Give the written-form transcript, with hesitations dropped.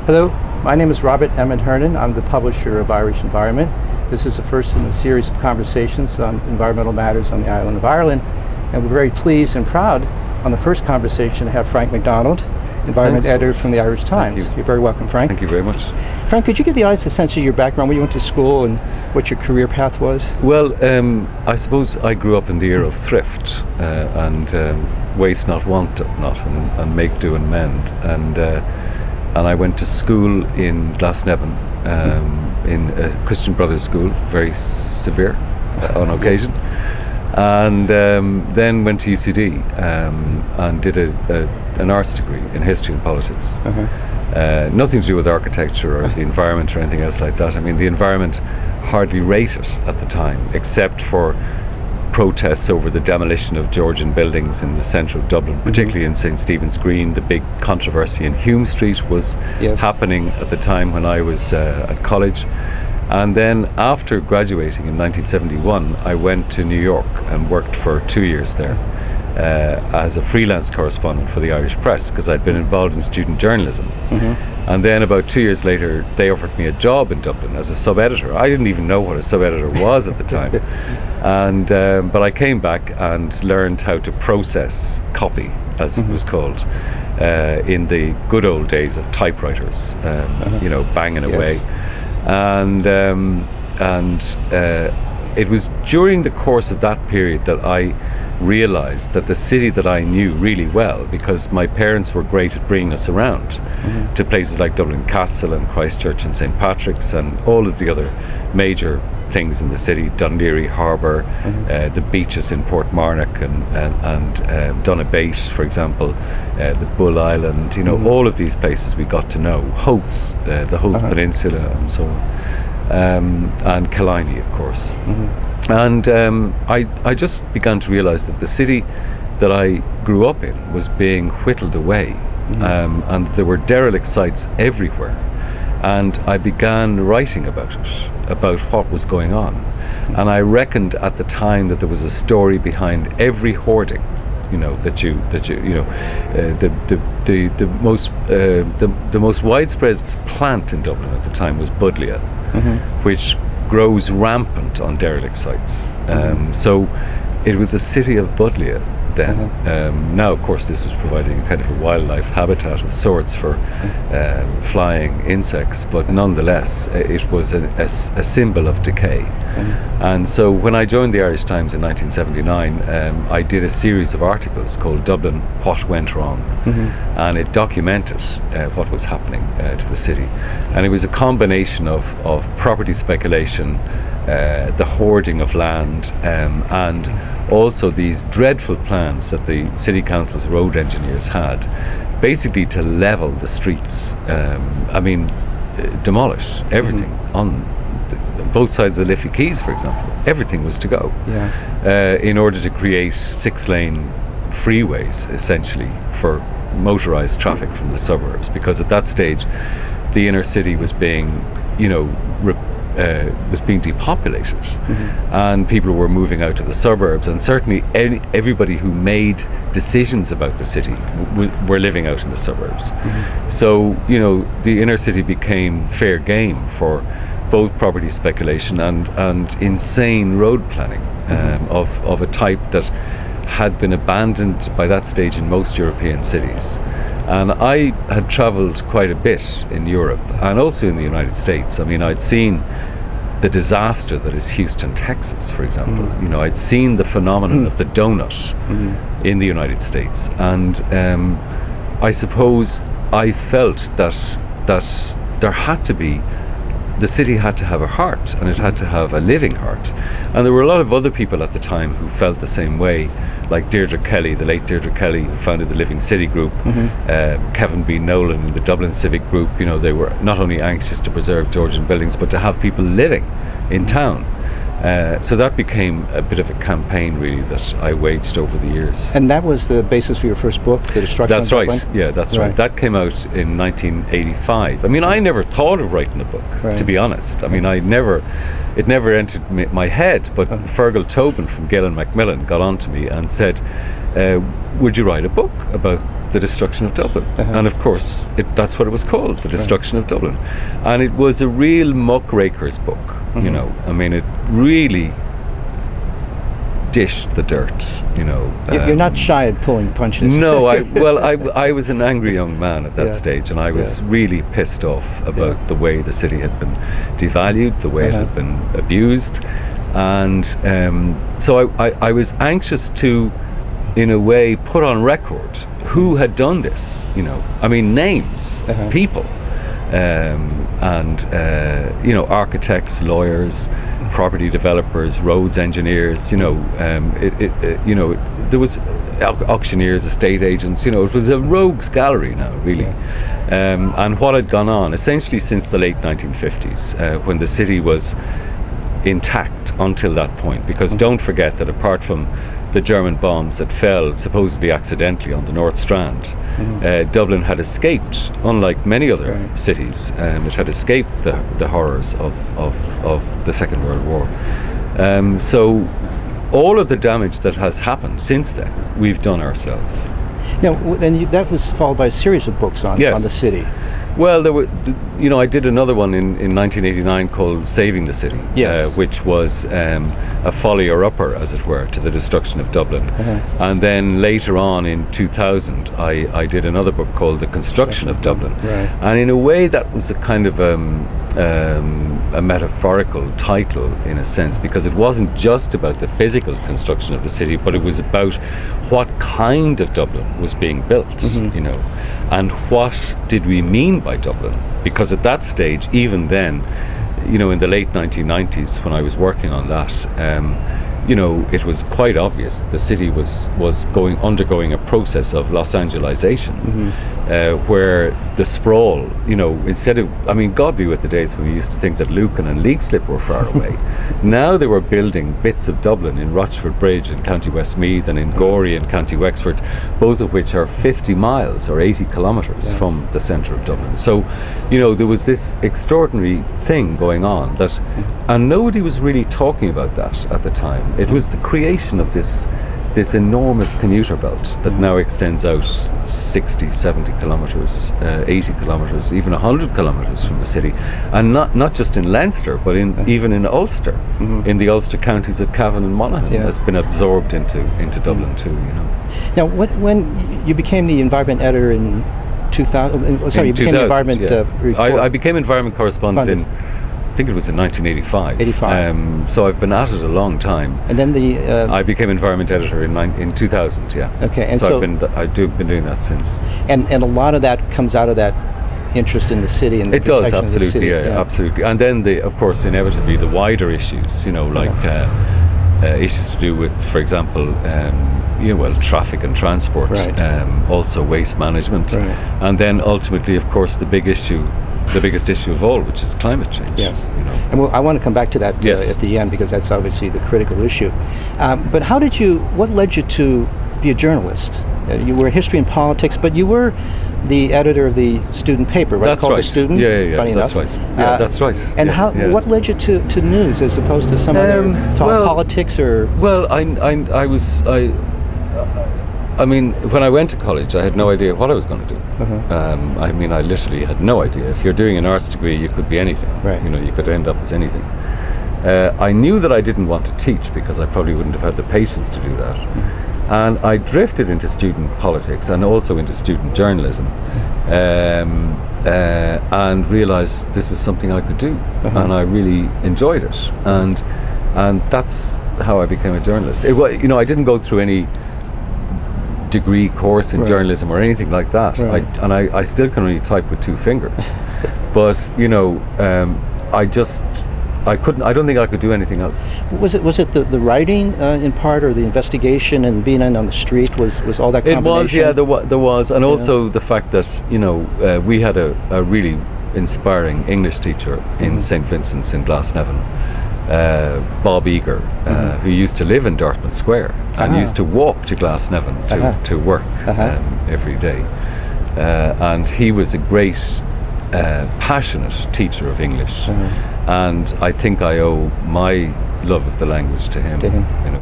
Hello, my name is Robert Emmett Hernan. I'm the publisher of Irish Environment. This is the first in a series of conversations on environmental matters on the island of Ireland. And we're very pleased and proud on the first conversation to have Frank McDonald, environment editor from the Irish Times. You're very welcome, Frank. Thank you very much. Frank, could you give the audience a sense of your background, where you went to school and what your career path was? Well, I suppose I grew up in the era of thrift and waste not, want not, and make, do and mend. And I went to school in Glasnevin, in a Christian Brothers school, very severe on occasion. Yes. And then went to UCD and did an arts degree in history and politics. Nothing to do with architecture or the environment or anything else like that. I mean, the environment hardly rated at the time, except for protests over the demolition of Georgian buildings in the centre of Dublin, particularly in St. Stephen's Green. The big controversy in Hume Street was happening at the time when I was at college. And then after graduating in 1971, I went to New York and worked for 2 years there as a freelance correspondent for the Irish Press, because I'd been involved in student journalism. And then about 2 years later, they offered me a job in Dublin as a sub-editor. I didn't even know what a sub-editor was at the time. But I came back and learned how to process copy, as it was called, in the good old days of typewriters, you know, banging away. And it was during the course of that period that I realized that the city that I knew really well, because my parents were great at bringing us around to places like Dublin Castle and Christchurch and St. Patrick's and all of the other major things in the city, Dún Laoghaire Harbour, the beaches in Portmarnock and Donabate, for example, the Bull Island, you know, all of these places we got to know, Howth, the Howth Peninsula and so on, and Killiney, of course. And I just began to realise that the city that I grew up in was being whittled away, and there were derelict sites everywhere. And I began writing about it, about what was going on. And I reckoned at the time that there was a story behind every hoarding, you know, the most widespread plant in Dublin at the time was Buddleia, which grows rampant on derelict sites. So it was a city of Buddleia then. Now, of course, this was providing a kind of a wildlife habitat of sorts for flying insects, but nonetheless, it was a symbol of decay. And so when I joined the Irish Times in 1979, I did a series of articles called Dublin, What Went Wrong? And it documented what was happening to the city. And it was a combination of property speculation, the hoarding of land, and also these dreadful plans that the city council's road engineers had, basically to level the streets. I mean, demolish everything on both sides of the Liffey Quays, for example. Everything was to go in order to create 6-lane freeways, essentially, for motorised traffic from the suburbs, because at that stage the inner city was being, you know, was being depopulated, and people were moving out to the suburbs, and certainly everybody who made decisions about the city were living out in the suburbs. So, you know, the inner city became fair game for both property speculation and insane road planning of a type that had been abandoned by that stage in most European cities. And I had travelled quite a bit in Europe and also in the United States. I mean, I'd seen the disaster that is Houston, Texas, for example. You know, I'd seen the phenomenon of the donut in the United States, and I suppose I felt that there had to be, the city had to have a heart, and it had to have a living heart. And there were a lot of other people at the time who felt the same way, like Deirdre Kelly, the late Deirdre Kelly, who founded the Living City Group, Kevin B. Nolan, the Dublin Civic Group. You know, they were not only anxious to preserve Georgian buildings, but to have people living in town. So that became a bit of a campaign, really, that I waged over the years. And that was the basis for your first book, The Destruction of Dublin? That's right, yeah, that's right. That came out in 1985. I mean, I never thought of writing a book, to be honest. I mean, it never entered my head, but Fergal Tobin from Gale and Macmillan got on to me and said, would you write a book about the destruction of Dublin? And of course, that's what it was called, The Destruction of Dublin. And it was a real muckraker's book, you know. I mean, it really dished the dirt, you know. You're not shy at pulling punches. No, I was an angry young man at that stage, and I was really pissed off about the way the city had been devalued, the way it had been abused. And so I was anxious to, in a way, put on record who had done this, you know. I mean, names, people, and you know, architects, lawyers, property developers, roads engineers, you know, you know, there was auctioneers, estate agents, you know, it was a rogues gallery now, really. And what had gone on essentially since the late 1950s, when the city was intact until that point, because don't forget that apart from the German bombs that fell supposedly accidentally on the North Strand, Dublin had escaped, unlike many other cities. It had escaped the horrors of the Second World War. So all of the damage that has happened since then, we've done ourselves. Now, then that was followed by a series of books on the city. Well, there were, you know, I did another one in 1989 called Saving the City, which was a follower-upper, as it were, to the destruction of Dublin. And then later on in 2000, I did another book called The Construction of Dublin. And in a way, that was a kind of a metaphorical title, in a sense, because it wasn't just about the physical construction of the city, but it was about what kind of Dublin was being built, you know, and what did we mean by Dublin? Because at that stage, even then, you know, in the late 1990s, when I was working on that, you know, it was quite obvious that the city was undergoing a process of Los Angelization, where the sprawl, you know, instead of, I mean, God be with the days when we used to think that Lucan and Leixlip were far away. Now they were building bits of Dublin in Rochford Bridge in County Westmeath and in Gorey in County Wexford, both of which are 50 miles or 80 kilometres from the centre of Dublin. So, you know, there was this extraordinary thing going on that, and nobody was really talking about that at the time. It was the creation of this enormous commuter belt that now extends out 60, 70 kilometres, 80 kilometres, even 100 kilometres from the city, and not just in Leinster, but even in Ulster, in the Ulster counties of Cavan and Monaghan, has been absorbed into Dublin too. You know. Now, when you became the environment editor in 2000, sorry, you became the environment. I became environment correspondent in, I think it was in 1985. So I've been at it a long time. And then I became environment editor in 2000. Yeah. Okay. And so I've been doing that since. And a lot of that comes out of that interest in the city and the protection of the city. Absolutely. And then of course, inevitably the wider issues. You know, like issues to do with, for example, you know, well, traffic and transport. Also waste management. And then ultimately, of course, the biggest issue of all, which is climate change. Yes. You know. And I want to come back to that at the end, because that's obviously the critical issue. But what led you to be a journalist? You were in history and politics, but you were the editor of the student paper, right? That's called right. The Student. Yeah, Funny that's enough. right. Yeah, that's right. And what led you to news as opposed to some other politics or? Well, I mean, when I went to college, I had no idea what I was going to do. I mean, I literally had no idea. If you're doing an arts degree, you could be anything. You know, you could end up as anything. I knew that I didn't want to teach because I probably wouldn't have had the patience to do that. And I drifted into student politics and also into student journalism, and realised this was something I could do, and I really enjoyed it. And that's how I became a journalist. You know, I didn't go through any degree course in journalism or anything like that. I still can only type with two fingers. But you know, I don't think I could do anything else. Was it the writing in part, or the investigation and being on the street? Was all that combination? It was, yeah. There was, and also the fact that, you know, we had a really inspiring English teacher in St. Vincent's in Glasnevin, Bob Eager, who used to live in Dartmouth Square and used to walk to Glasnevin to work every day. And he was a great, passionate teacher of English. And I think I owe my love of the language to him. In a